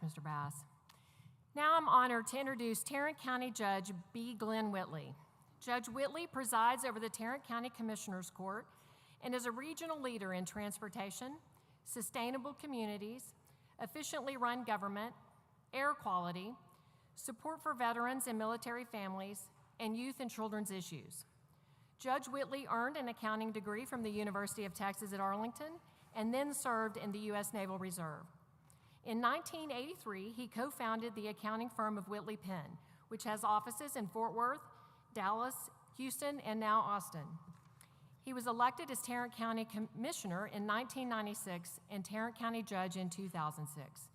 much, Mr. Bass. Now I'm honored to introduce Tarrant County Judge B. Glen Whitley. Judge Whitley presides over the Tarrant County Commissioners Court and is a regional leader in transportation, sustainable communities, efficiently run government, air quality, support for veterans and military families, and youth and children's issues. Judge Whitley earned an accounting degree from the University of Texas at Arlington and then served in the U.S. Naval Reserve. In 1983, he co-founded the accounting firm of Whitley Penn, which has offices in Fort Worth, Dallas, Houston, and now Austin. He was elected as Tarrant County Commissioner in 1996 and Tarrant County Judge in 2006.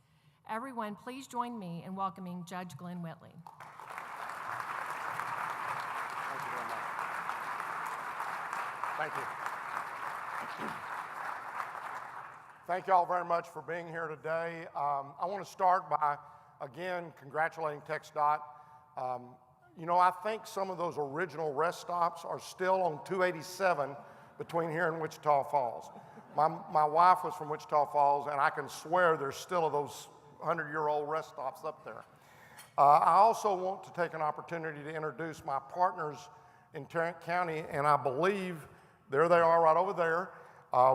Everyone, please join me in welcoming Judge Glen Whitley. Thank you very much. Thank you. Thank you all very much for being here today. I want to start by, again, congratulating TxDOT. You know, I think some of those original rest stops are still on 287 between here and Wichita Falls. My wife was from Wichita Falls, and I can swear there's still those 100-year-old rest stops up there. I also want to take an opportunity to introduce my partners in Tarrant County, and I believe there they are right over there.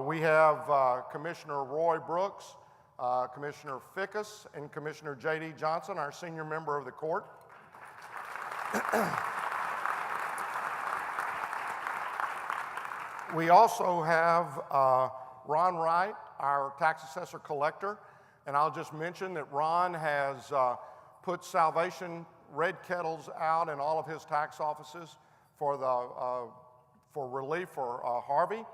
We have Commissioner Roy Brooks, Commissioner Fickus, and Commissioner J.D. Johnson, our senior member of the court. We also have Ron Wright, our tax assessor collector, and I'll just mention that Ron has put Salvation red kettles out in all of his tax offices for relief for Harvey.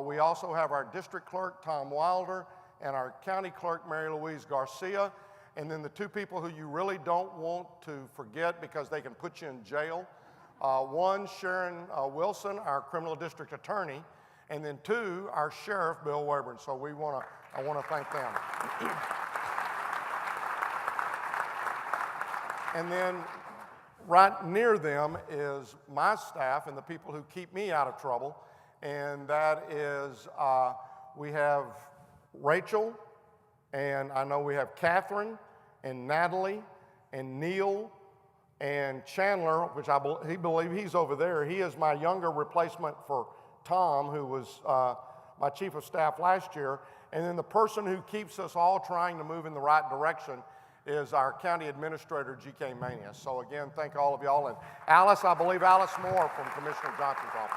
We also have our district clerk, Tom Wilder, and our county clerk, Mary Louise Garcia, and then the two people who you really don't want to forget because they can put you in jail. One, Sharon Wilson, our criminal district attorney, and then two, our sheriff, Bill Webern. So I want to thank them. And then right near them is my staff and the people who keep me out of trouble, and that is we have Rachel, and I know we have Catherine, and Natalie, and Neil, and Chandler, which he believe he's over there. He is my younger replacement for Tom, who was my chief of staff last year. And then the person who keeps us all trying to move in the right direction is our county administrator, G.K. Manius. So again, thank all of y'all. And Alice, I believe Alice Moore from Commissioner Johnson's office.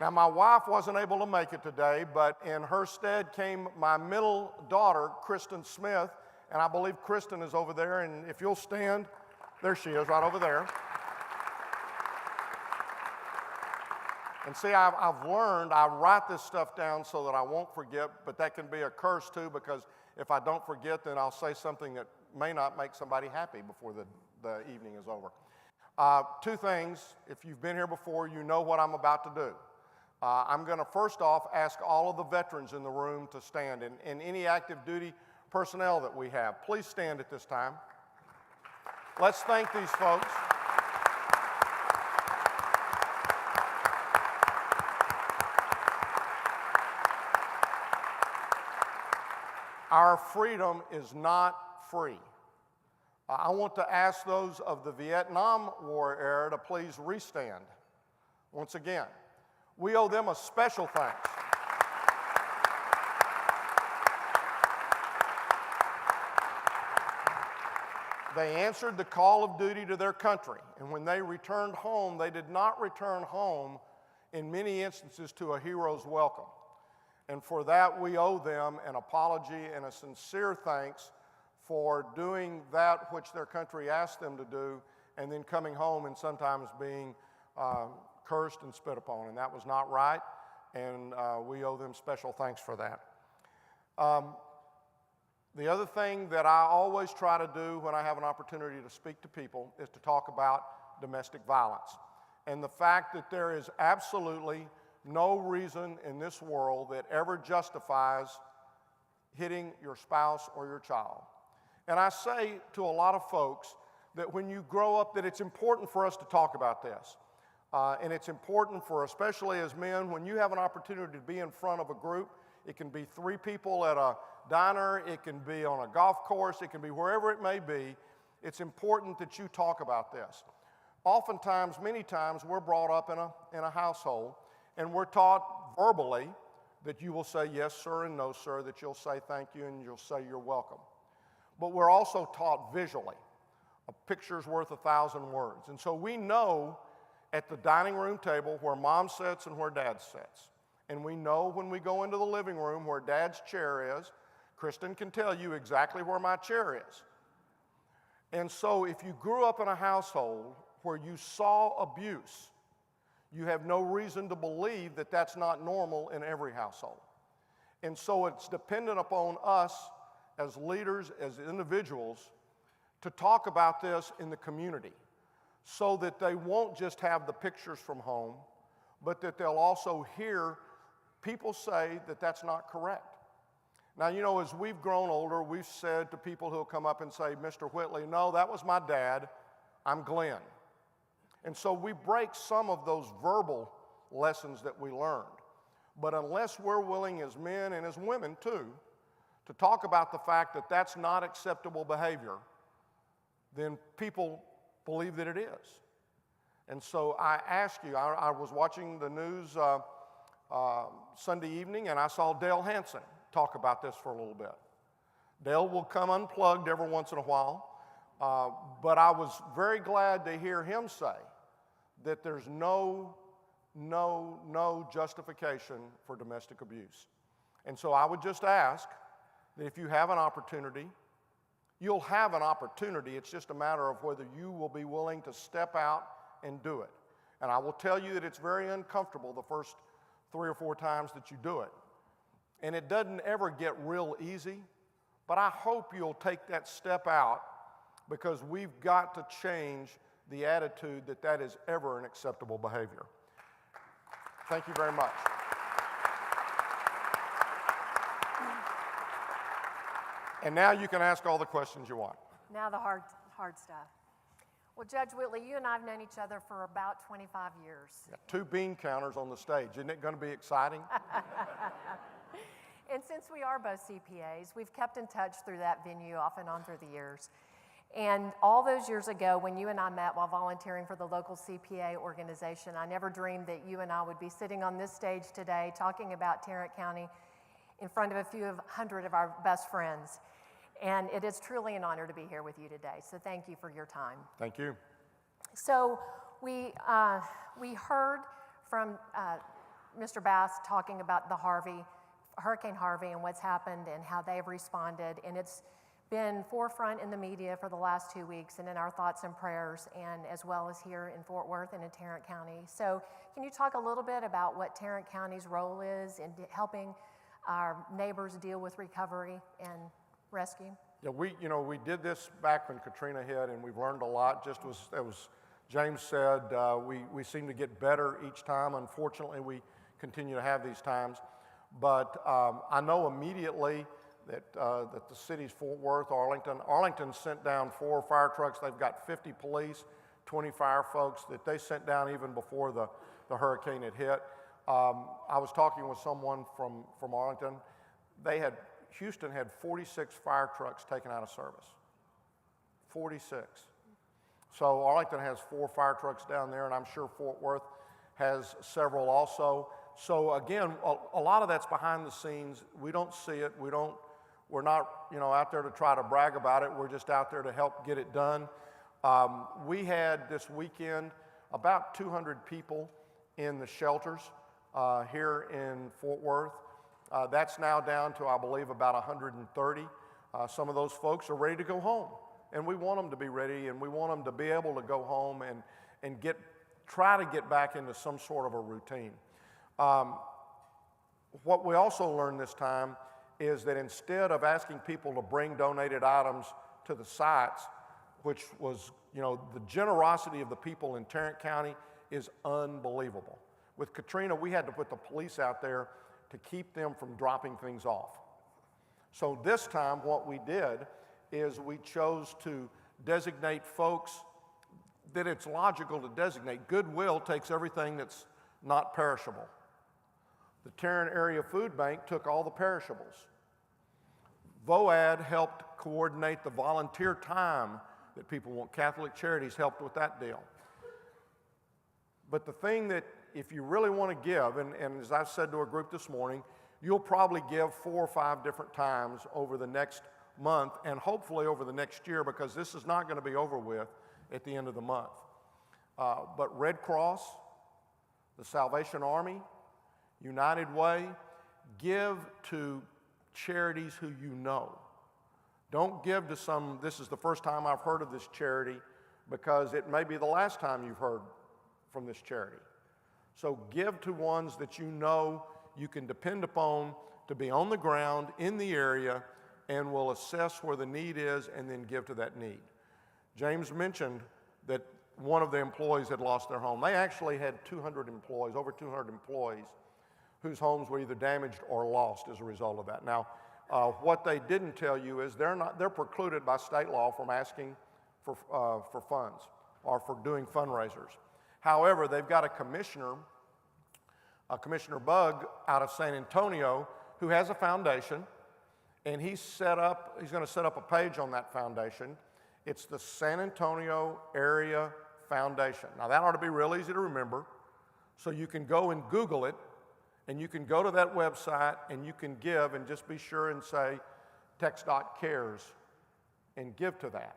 Now, my wife wasn't able to make it today, but in her stead came my middle daughter, Kristen Smith, and I believe Kristen is over there, and if you'll stand, there she is, right over there. And see, I've learned, I write this stuff down so that I won't forget, but that can be a curse too, because if I don't forget, then I'll say something that may not make somebody happy before the evening is over. Two things, if you've been here before, you know what I'm about to do. I'm going to first off ask all of the veterans in the room to stand, and any active duty personnel that we have. Please stand at this time. Let's thank these folks. Our freedom is not free. I want to ask those of the Vietnam War era to please restand. Once again, we owe them a special thanks. They answered the call of duty to their country, and when they returned home, they did not return home in many instances to a hero's welcome. And for that, we owe them an apology and a sincere thanks for doing that which their country asked them to do, and then coming home and sometimes being cursed and spit upon, and that was not right, and we owe them special thanks for that. The other thing that I always try to do when I have an opportunity to speak to people is to talk about domestic violence, and the fact that there is absolutely no reason in this world that ever justifies hitting your spouse or your child. And I say to a lot of folks that when you grow up that it's important for us to talk about this. And it's important for, especially as men, when you have an opportunity to be in front of a group, it can be 3 people at diner, it can be on a golf course, it can be wherever it may be. It's important that you talk about this. Oftentimes, many times, we're brought up in a household, and we're taught verbally that you will say yes, sir, and no, sir, that you'll say thank you, and you'll say you're welcome. But we're also taught visually. A picture's worth 1,000 words. And so we know at the dining room table where mom sits and where dad sits. And we know when we go into the living room where dad's chair is. Kristen can tell you exactly where my chair is. And so if you grew up in a household where you saw abuse, you have no reason to believe that that's not normal in every household. And so it's dependent upon us as leaders, as individuals, to talk about this in the community so that they won't just have the pictures from home, but that they'll also hear people say that that's not correct. Now, you know, as we've grown older, we've said to people who'll come up and say, Mr. Whitley, no, that was my dad, I'm Glen. And so we break some of those verbal lessons that we learned. But unless we're willing as men and as women too, to talk about the fact that that's not acceptable behavior, then people believe that it is. And so I ask you, I was watching the news Sunday evening, and I saw Dale Hansen talk about this for a little bit. Dale will come unplugged every once in a while, but I was very glad to hear him say that there's no justification for domestic abuse. And so I would just ask that if you have an opportunity, you'll have an opportunity. It's just a matter of whether you will be willing to step out and do it. And I will tell you that it's very uncomfortable the first 3 or 4 times that you do it. And it doesn't ever get real easy, but I hope you'll take that step out, because we've got to change the attitude that that is ever an acceptable behavior. Thank you very much. And now you can ask all the questions you want. Now the hard stuff. Well, Judge Whitley, you and I have known each other for about 25 years. Yeah, 2 bean counters on the stage. Isn't it going to be exciting? And since we are both CPAs, we've kept in touch through that venue off and on through the years. And all those years ago, when you and I met while volunteering for the local CPA organization, I never dreamed that you and I would be sitting on this stage today talking about Tarrant County in front of a few hundred of our best friends. And it is truly an honor to be here with you today. So thank you for your time. Thank you. So we heard from Mr. Bass talking about the Hurricane Harvey and what's happened and how they've responded. And it's been forefront in the media for the last 2 weeks and in our thoughts and prayers, and as well as here in Fort Worth and in Tarrant County. So can you talk a little bit about what Tarrant County's role is in helping our neighbors deal with recovery and rescue? Yeah, we did this back when Katrina hit, and we've learned a lot. Just as James said, we seem to get better each time. Unfortunately, we continue to have these times. But I know immediately that the cities, Fort Worth, Arlington sent down 4 fire trucks. They've got 50 police, 20 fire folks that they sent down even before the hurricane had hit. I was talking with someone from Arlington. Houston had 46 fire trucks taken out of service. 46. So Arlington has 4 fire trucks down there, and I'm sure Fort Worth has several also. So again, a lot of that's behind the scenes. We don't see it. We're not out there to try to brag about it. We're just out there to help get it done. We had this weekend about 200 people in the shelters here in Fort Worth. That's now down to, I believe, about 130. Some of those folks are ready to go home, and we want them to be ready, and we want them to be able to go home and try to get back into some sort of a routine. What we also learned this time is that instead of asking people to bring donated items to the sites, which was, the generosity of the people in Tarrant County is unbelievable. With Katrina, we had to put the police out there to keep them from dropping things off. So this time what we did is we chose to designate folks that it's logical to designate. Goodwill takes everything that's not perishable. The Tarrant Area Food Bank took all the perishables. VOAD helped coordinate the volunteer time that people want. Catholic Charities helped with that deal. But the thing that, if you really want to give, and as I've said to a group this morning, you'll probably give 4 or 5 different times over the next month and hopefully over the next year, because this is not going to be over with at the end of the month. But Red Cross, the Salvation Army, United Way, give to charities who you know. Don't give to some, this is the first time I've heard of this charity, because it may be the last time you've heard from this charity. So give to ones that you know you can depend upon to be on the ground in the area and will assess where the need is and then give to that need. James mentioned that one of the employees had lost their home. They actually had 200 employees, over 200 employees, whose homes were either damaged or lost as a result of that. Now, what they didn't tell you is they're precluded by state law from asking for funds or for doing fundraisers. However, they've got a Commissioner Bug out of San Antonio, who has a foundation, and he's going to set up a page on that foundation. It's the San Antonio Area Foundation. Now, that ought to be real easy to remember, so you can go and Google it, and you can go to that website, and you can give, and just be sure and say, TxDOT cares, and give to that,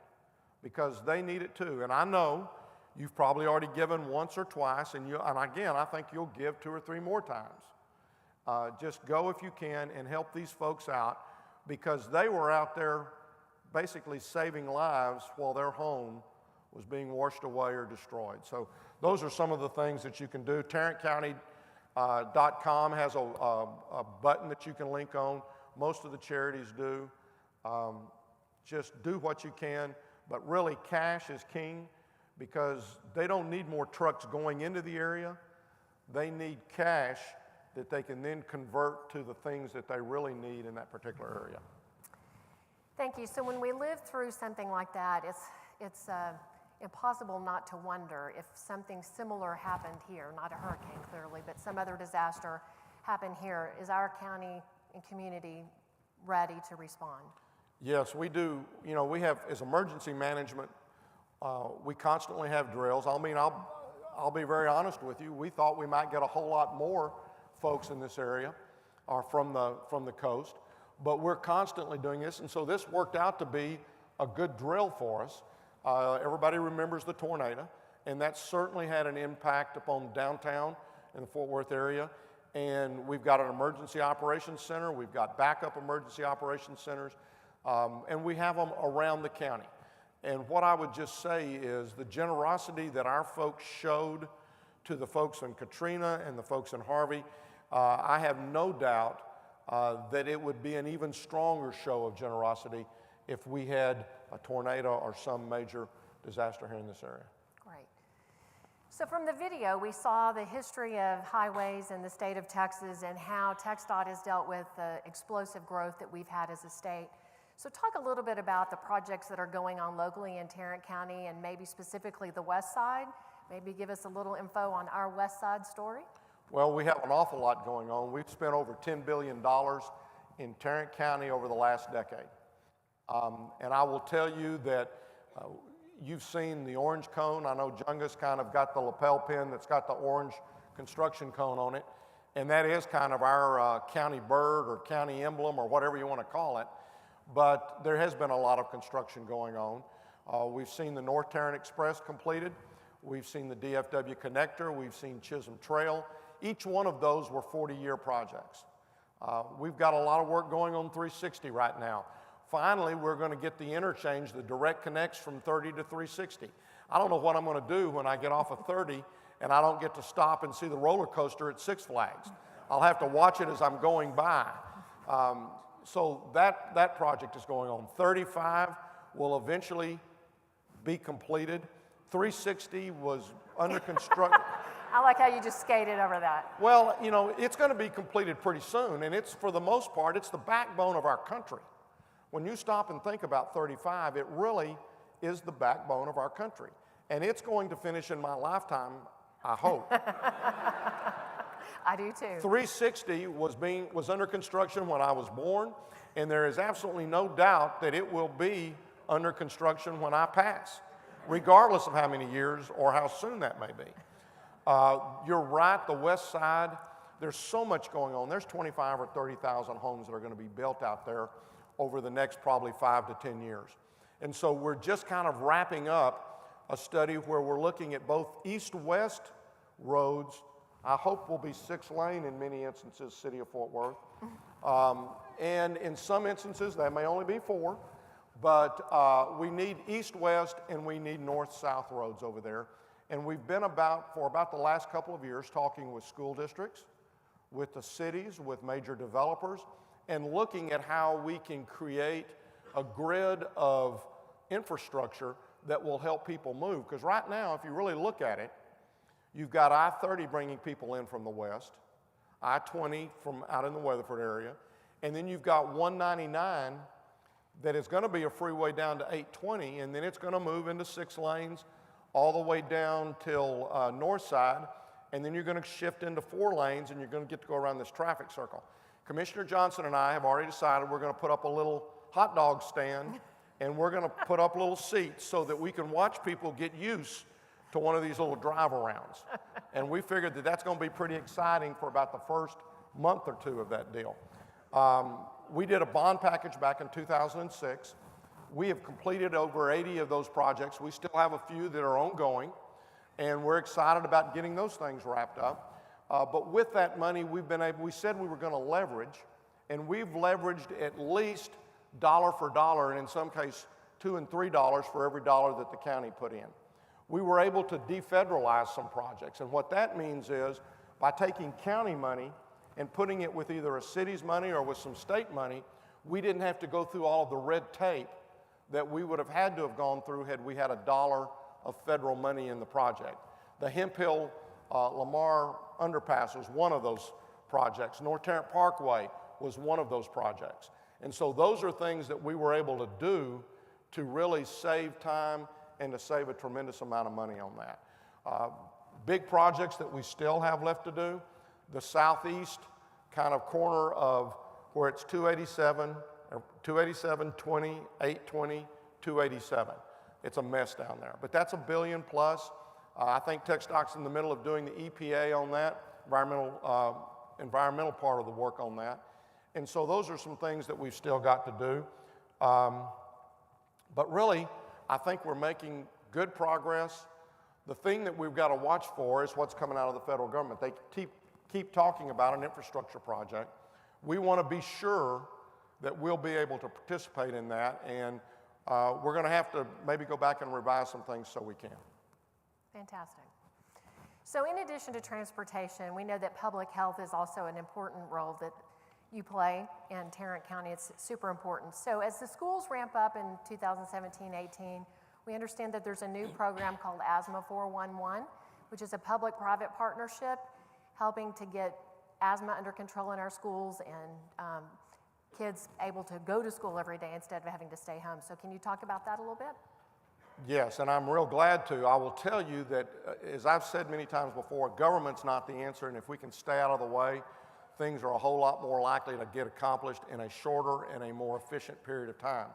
because they need it too. And I know you've probably already given once or twice, and again, I think you'll give 2 or 3 more times. Just go if you can and help these folks out, because they were out there basically saving lives while their home was being washed away or destroyed. So those are some of the things that you can do. TarrantCounty.com has a button that you can link on. Most of the charities do. Just do what you can, but really cash is king, because they don't need more trucks going into the area. They need cash that they can then convert to the things that they really need in that particular area. Thank you. So when we live through something like that, it's impossible not to wonder if something similar happened here, not a hurricane clearly, but some other disaster happened here. Is our county and community ready to respond? Yes, we do. You know, we have, as emergency management, we constantly have drills. I'll be very honest with you. We thought we might get a whole lot more folks in this area or from the coast, but we're constantly doing this, and so this worked out to be a good drill for us. Everybody remembers the tornado, and that certainly had an impact upon downtown in the Fort Worth area. And we've got an emergency operations center. We've got backup emergency operations centers, and we have them around the county. And what I would just say is the generosity that our folks showed to the folks in Katrina and the folks in Harvey, I have no doubt that it would be an even stronger show of generosity if we had a tornado or some major disaster here in this area. Great. So from the video, we saw the history of highways in the state of Texas and how TxDOT has dealt with the explosive growth that we've had as a state. So talk a little bit about the projects that are going on locally in Tarrant County and maybe specifically the west side. Maybe give us a little info on our west side story. Well, we have an awful lot going on. We've spent over $10 billion in Tarrant County over the last decade. And I will tell you that you've seen the orange cone. I know Jungus kind of got the lapel pin that's got the orange construction cone on it. And that is kind of our county bird or county emblem or whatever you want to call it. But there has been a lot of construction going on. We've seen the North Tarrant Express completed. We've seen the DFW connector. We've seen Chisholm Trail. Each one of those were 40-year projects. We've got a lot of work going on 360 right now. Finally, we're going to get the interchange, the direct connects from 30 to 360. I don't know what I'm going to do when I get off of 30 and I don't get to stop and see the roller coaster at Six Flags. I'll have to watch it as I'm going by. So that project is going on. 35 will eventually be completed. 360 was under construction. I like how you just skated over that. Well, you know, it's going to be completed pretty soon, and it's, for the most part, it's the backbone of our country. When you stop and think about 35, it really is the backbone of our country. And it's going to finish in my lifetime, I hope. I do too. 360 was under construction when I was born, and there is absolutely no doubt that it will be under construction when I pass, regardless of how many years or how soon that may be. You're right, the west side, there's so much going on. There's 25 or 30,000 homes that are going to be built out there over the next probably 5 to 10 years. And so we're just kind of wrapping up a study where we're looking at both east-west roads. I hope will be 6-lane in many instances, City of Fort Worth. And in some instances, that may only be 4. But we need east-west and we need north-south roads over there. And we've been for about the last couple of years talking with school districts, with the cities, with major developers, and looking at how we can create a grid of infrastructure that will help people move. Because right now, if you really look at it, you've got I-30 bringing people in from the west, I-20 from out in the Weatherford area, and then you've got 199 that is going to be a freeway down to 820, and then it's going to move into 6 lanes all the way down till north side, and then you're going to shift into 4 lanes, and you're going to get to go around this traffic circle. Commissioner Johnson and I have already decided we're going to put up a little hot dog stand, and we're going to put up little seats so that we can watch people get used to one of these little drive-arounds. And we figured that that's going to be pretty exciting for about the first month or 2 of that deal. We did a bond package back in 2006. We have completed over 80 of those projects. We still have a few that are ongoing, and we're excited about getting those things wrapped up. But with that money, we said we were going to leverage, and we've leveraged at least dollar for dollar, and in some cases, $2 and $3 for every dollar that the county put in. We were able to defederalize some projects, and what that means is by taking county money and putting it with either a city's money or with some state money, we didn't have to go through all of the red tape that we would have had to have gone through had we had a dollar of federal money in the project. The Hemp Hill Lamar Underpass was one of those projects. North Tarrant Parkway was one of those projects. And so those are things that we were able to do to really save time and to save a tremendous amount of money on that. Big projects that we still have left to do, the southeast kind of corner of where it's 287, 20, 820, 287. It's a mess down there, but that's $1 billion plus. I think TxDOT's in the middle of doing the EPA on that, environmental part of the work on that. And so those are some things that we've still got to do. But really, I think we're making good progress. The thing that we've got to watch for is what's coming out of the federal government. They keep talking about an infrastructure project. We want to be sure that we'll be able to participate in that, and we're going to have to maybe go back and revise some things so we can. Fantastic. So in addition to transportation, we know that public health is also an important role that you play in Tarrant County. It's super important. So as the schools ramp up in 2017-18, we understand that there's a new program called Asthma 411, which is a public-private partnership helping to get asthma under control in our schools and kids able to go to school every day instead of having to stay home. So can you talk about that a little bit? Yes, and I'm real glad to. I will tell you that, as I've said many times before, government's not the answer, and if we can stay out of the way, things are a whole lot more likely to get accomplished in a shorter and a more efficient period of time.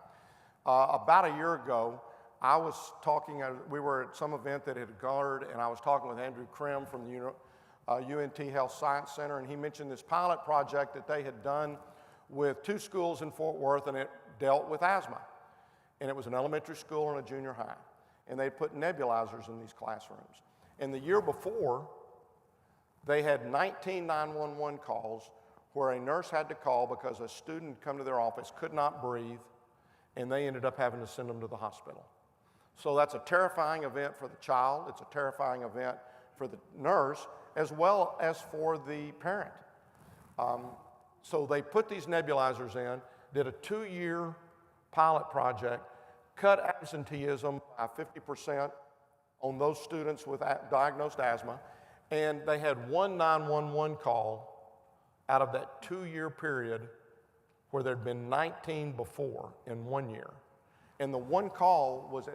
About a year ago, I was talking, we were at some event that had occurred, and I was talking with Andrew Krim from the UNT Health Science Center, and he mentioned this pilot project that they had done with 2 schools in Fort Worth, and it dealt with asthma. And it was an elementary school and a junior high. And they put nebulizers in these classrooms. And the year before, they had 19 911 calls where a nurse had to call because a student come to their office, could not breathe, and they ended up having to send them to the hospital. So that's a terrifying event for the child. It's a terrifying event for the nurse as well as for the parent. So they put these nebulizers in, did a 2-year pilot project, cut absenteeism by 50% on those students with diagnosed asthma, and they had 1 911 call out of that 2-year period where there'd been 19 before in 1 year. And the one call was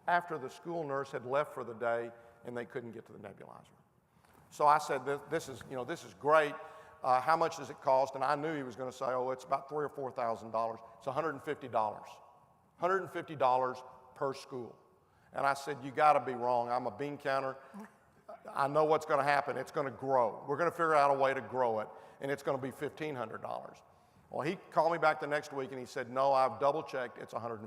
after the school nurse had left for the day and they couldn't get to the nebulizer. So I said, this is great. How much does it cost? And I knew he was going to say, oh, it's about $3,000 or $4,000. It's $150. $150 per school. And I said, you got to be wrong. I'm a bean counter. I know what's going to happen. It's going to grow. We're going to figure out a way to grow it, and it's going to be $1,500. Well, he called me back the next week, and he said, no, I've double-checked. It's $150.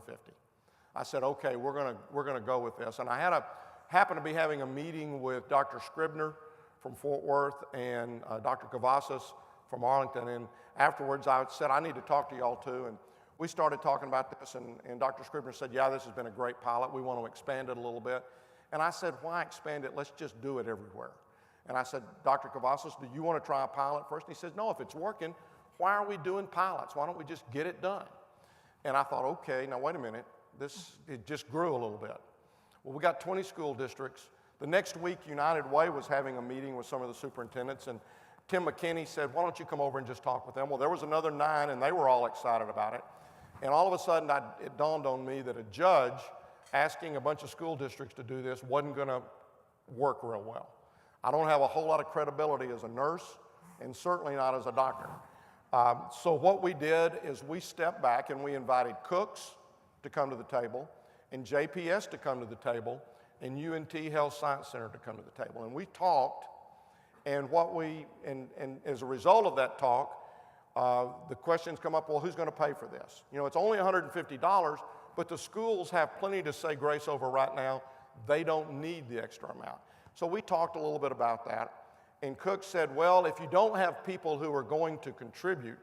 I said, okay, we're going to go with this. And I happened to be having a meeting with Dr. Scribner from Fort Worth and Dr. Cavazos from Arlington. And afterwards, I said, I need to talk to y'all too. And we started talking about this, and Dr. Scribner said, yeah, this has been a great pilot. We want to expand it a little bit. And I said, why expand it? Let's just do it everywhere. And I said, Dr. Cavazos, do you want to try a pilot first? And he says, no, if it's working, why are we doing pilots? Why don't we just get it done? And I thought, okay, now wait a minute. It just grew a little bit. Well, we got 20 school districts. The next week, United Way was having a meeting with some of the superintendents, and Tim McKinney said, why don't you come over and just talk with them? Well, there was another 9, and they were all excited about it. And all of a sudden, it dawned on me that a judge asking a bunch of school districts to do this wasn't going to work real well. I don't have a whole lot of credibility as a nurse, and certainly not as a doctor. So what we did is we stepped back and we invited cooks to come to the table, and JPS to come to the table, and UNT Health Science Center to come to the table. And we talked, and as a result of that talk, the questions come up, well, who's going to pay for this? You know, it's only $150, but the schools have plenty to say grace over right now. They don't need the extra amount. So we talked a little bit about that, and Cook said, well, if you don't have people who are going to contribute,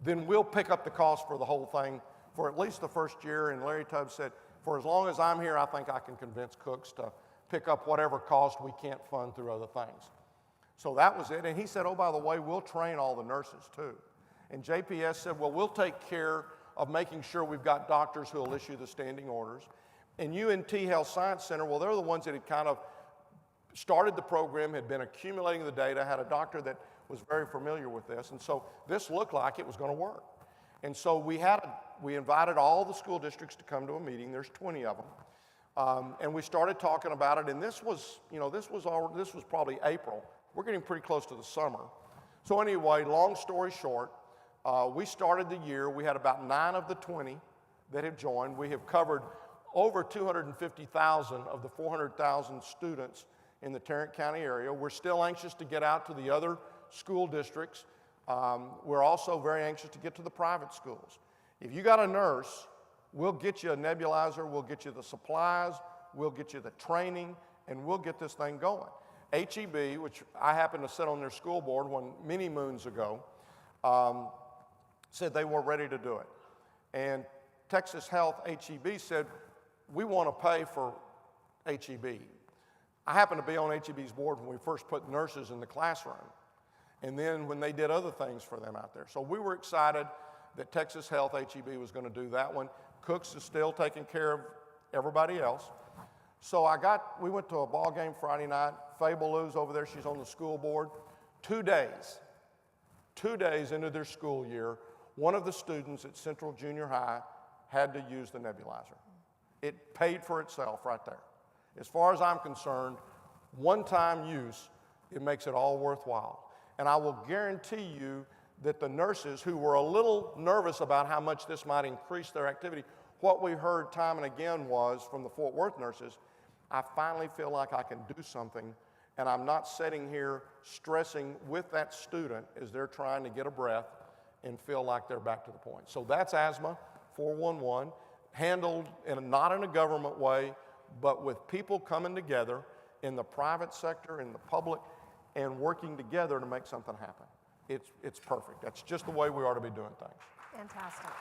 then we'll pick up the cost for the whole thing for at least the first year. And Larry Tubbs said, for as long as I'm here, I think I can convince cooks to pick up whatever cost we can't fund through other things. So that was it. And he said, oh, by the way, we'll train all the nurses too. And JPS said, well, we'll take care of making sure we've got doctors who will issue the standing orders. And UNT Health Science Center, well, they're the ones that had kind of started the program, had been accumulating the data, had a doctor that was very familiar with this. And so this looked like it was going to work. And so we invited all the school districts to come to a meeting. There's 20 of them. And we started talking about it. And this was probably April. We're getting pretty close to the summer. So anyway, long story short, we started the year. We had about 9 of the 20 that have joined. We have covered over 250,000 of the 400,000 students in the Tarrant County area. We're still anxious to get out to the other school districts. We're also very anxious to get to the private schools. If you got a nurse, we'll get you a nebulizer, we'll get you the supplies, we'll get you the training, and we'll get this thing going. HEB, which I happened to sit on their school board many moons ago, said they were ready to do it. And Texas Health HEB said, we want to pay for HEB. I happened to be on HEB's board when we first put nurses in the classroom, and then when they did other things for them out there. So we were excited that Texas Health HEB was going to do that one. Cooks is still taking care of everybody else. So we went to a ball game Friday night. Faye Ballou's over there, she's on the school board. 2 days into their school year, one of the students at Central Junior High had to use the nebulizer. It paid for itself right there. As far as I'm concerned, one-time use, it makes it all worthwhile. And I will guarantee you that the nurses who were a little nervous about how much this might increase their activity, what we heard time and again was from the Fort Worth nurses, I finally feel like I can do something, and I'm not sitting here stressing with that student as they're trying to get a breath and feel like they're back to the point. So that's asthma 411, handled not in a government way, but with people coming together in the private sector, in the public, and working together to make something happen. It's perfect. That's just the way we ought to be doing things. Fantastic.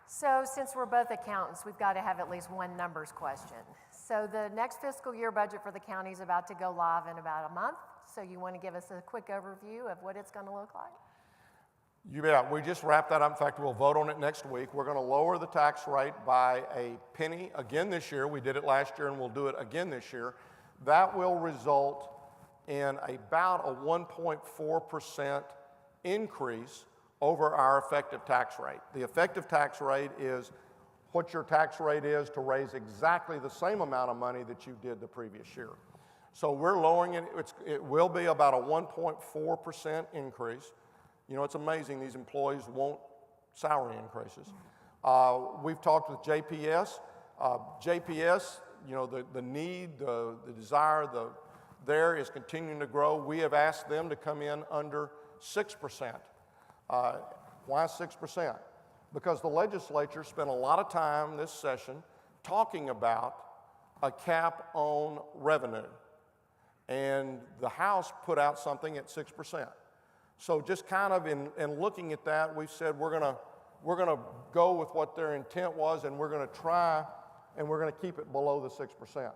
So since we're both accountants, we've got to have at least one numbers question. So the next fiscal year budget for the county is about to go live in about a month. So you want to give us a quick overview of what it's going to look like? You bet. We just wrapped that up. In fact, we'll vote on it next week. We're going to lower the tax rate by a penny again this year. We did it last year, and we'll do it again this year. That will result in about a 1.4% increase over our effective tax rate. The effective tax rate is what your tax rate is to raise exactly the same amount of money that you did the previous year. So we're lowering it. It will be about a 1.4% increase. You know, it's amazing these employees want salary increases. We've talked with JPS. JPS, you know, the need, the desire, there is continuing to grow. We have asked them to come in under 6%. Why 6%? Because the legislature spent a lot of time this session talking about a cap on revenue. And the House put out something at 6%. So just kind of in looking at that, we've said we're gonna go with what their intent was, and we're gonna try, and we're gonna keep it below the 6%.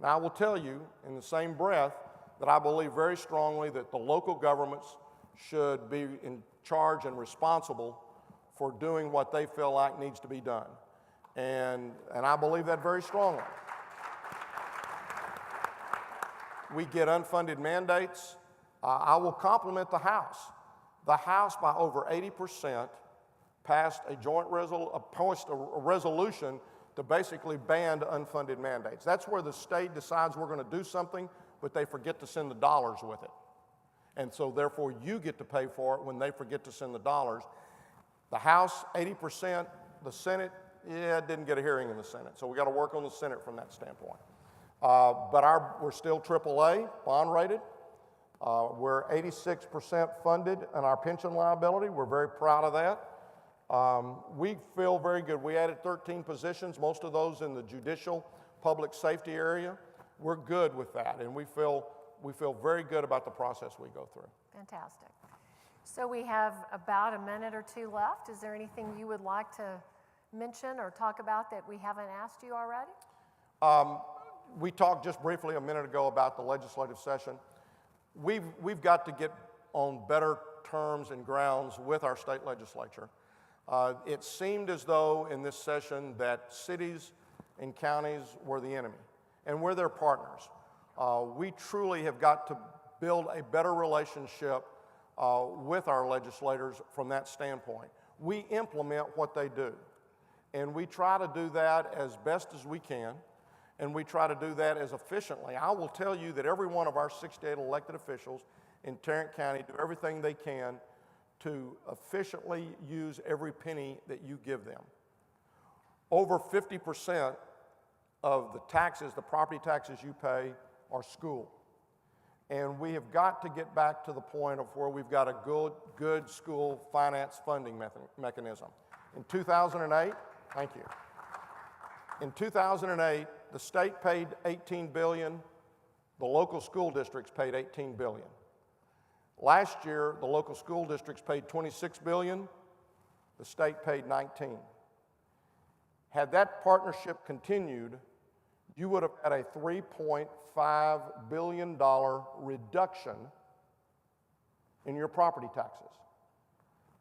Now, I will tell you in the same breath that I believe very strongly that the local governments should be in charge and responsible for doing what they feel like needs to be done. And I believe that very strongly. We get unfunded mandates. I will compliment the House. The House, by over 80%, passed a resolution to basically ban unfunded mandates. That's where the state decides we're going to do something, but they forget to send the dollars with it. And so therefore you get to pay for it when they forget to send the dollars. The House, 80%. The Senate, it didn't get a hearing in the Senate. So we got to work on the Senate from that standpoint. But we're still AAA, bond rated. We're 86% funded in our pension liability. We're very proud of that. We feel very good. We added 13 positions, most of those in the judicial public safety area. We're good with that, and we feel very good about the process we go through. Fantastic. So we have about a minute or two left. Is there anything you would like to mention or talk about that we haven't asked you already? We talked just briefly a minute ago about the legislative session. We've got to get on better terms and grounds with our state legislature. It seemed as though in this session that cities and counties were the enemy, and we're their partners. We truly have got to build a better relationship with our legislators from that standpoint. We implement what they do, and we try to do that as best as we can, and we try to do that as efficiently. I will tell you that every one of our 68 elected officials in Tarrant County do everything they can to efficiently use every penny that you give them. Over 50% of the taxes, the property taxes you pay, are school. And we have got to get back to the point of where we've got a good school finance funding mechanism. In 2008, thank you. In 2008, the state paid $18 billion, the local school districts paid $18 billion. Last year, the local school districts paid $26 billion, the state paid $19. Had that partnership continued, you would have had a $3.5 billion reduction in your property taxes.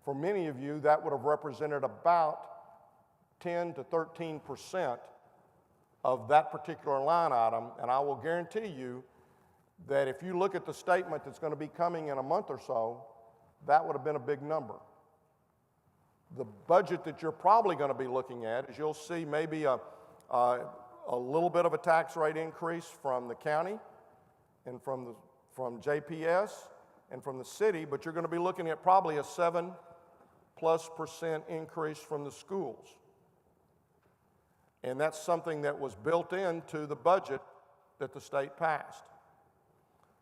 For many of you, that would have represented about 10 to 13% of that particular line item, and I will guarantee you that if you look at the statement that's going to be coming in a month or so, that would have been a big number. The budget that you're probably going to be looking at is you'll see maybe a little bit of a tax rate increase from the county and from JPS and from the city, but you're going to be looking at probably a 7+% increase from the schools. And that's something that was built into the budget that the state passed.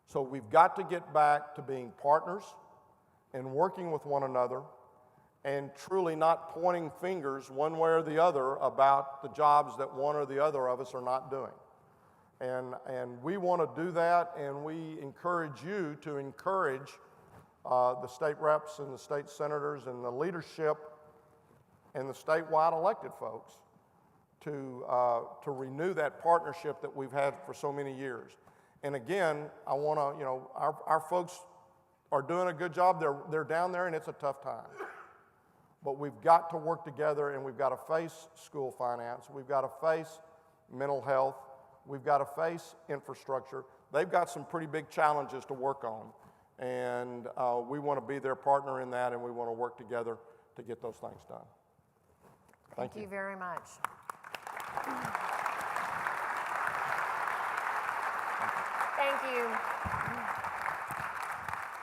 So we've got to get back to being partners and working with one another and truly not pointing fingers one way or the other about the jobs that one or the other of us are not doing. And we want to do that, and we encourage you to encourage the state reps and the state senators and the leadership and the statewide elected folks to renew that partnership that we've had for so many years. And again, I want to, our folks are doing a good job. They're down there, and it's a tough time. But we've got to work together, and we've got to face school finance. We've got to face mental health. We've got to face infrastructure. They've got some pretty big challenges to work on, and we want to be their partner in that, and we want to work together to get those things done. Thank you very much.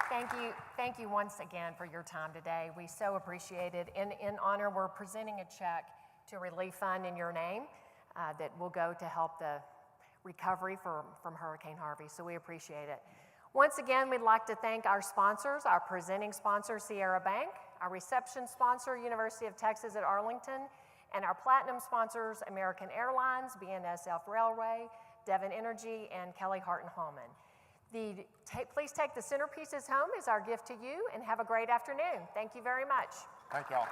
Thank you. Thank you once again for your time today. We so appreciate it. In honor, we're presenting a check to a relief fund in your name that will go to help the recovery from Hurricane Harvey, so we appreciate it. Once again, we'd like to thank our sponsors, our presenting sponsor, Sierra Bank, our reception sponsor, University of Texas at Arlington, and our platinum sponsors, American Airlines, BNSF Railway, Devon Energy, and Kelly Hart & Holman. Please take the centerpieces home as our gift to you, and have a great afternoon. Thank you very much. Thank y'all.